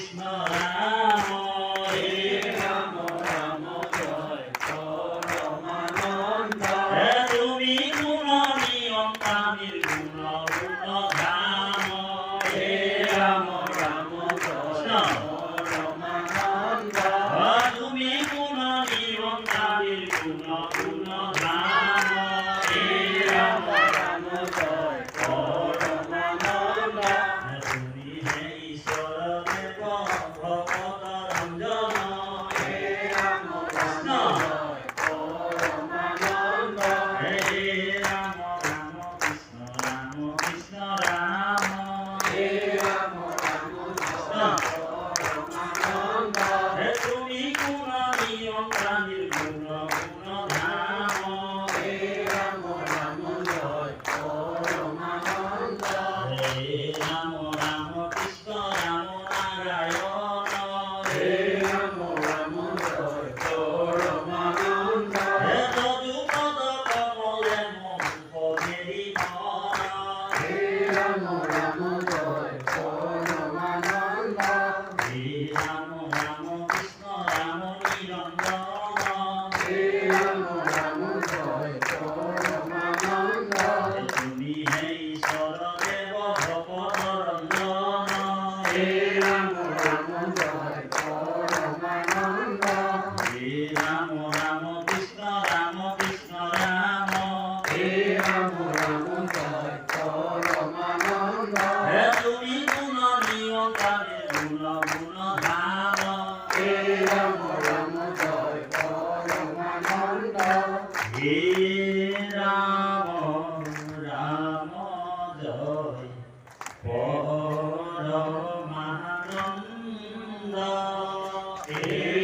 কৃষ্ণ রাম হে রাম রাম জয় পরমানন্দ হে তুমি গুণ নিয়ন্তা নির্গুণ গুণ ধাম হে রাম রাম জয় পরমানন্দ তুমি গুণ নিয়ন্তা নির্গুণ গুণ ধাম হে রাম রাম জয় পরমানন্দ তুমি হে ঈশ্বর দেব ভগত রঞ্জন হে রাম রাম জয় পরমানন্দ হে রাম রাম কৃষ্ণ রাম কৃষ্ণ রাম হে রাম রাম কৃষ্ণ পরমানন্দ হে তুমি গুণ নিয়ন্তা নির্গুণ গুণ ধাম হে রাম রাম জয় পরমানন্দ হে রাম রাম কৃষ্ণ রাম নারায়ণ হে রাম রাম জয় পরমানন্দ হে যদুপদ কমলে মধুপদেরি মন হে রাম রাম জয় পরমানন্দ হে রাম রাম কৃষ্ণ রাম নিরঞ্জন হে রাম রাম জয় পরমানন্দ তুমি হে ঈশ্বর দেব ভগত রঞ্জন হে রাম রাম জয় পরমানন্দ হে রাম রাম কৃষ্ণ রাম কৃষ্ণ রাম হে রাম রাম জয় পরমানন্দ হে তুমি গুণ নিয়ন্তা নির্গুণ গুণ ধাম হে রাম রাম জয় পরমানন্দ হে রাম রাম জয় পরমানন্দ হে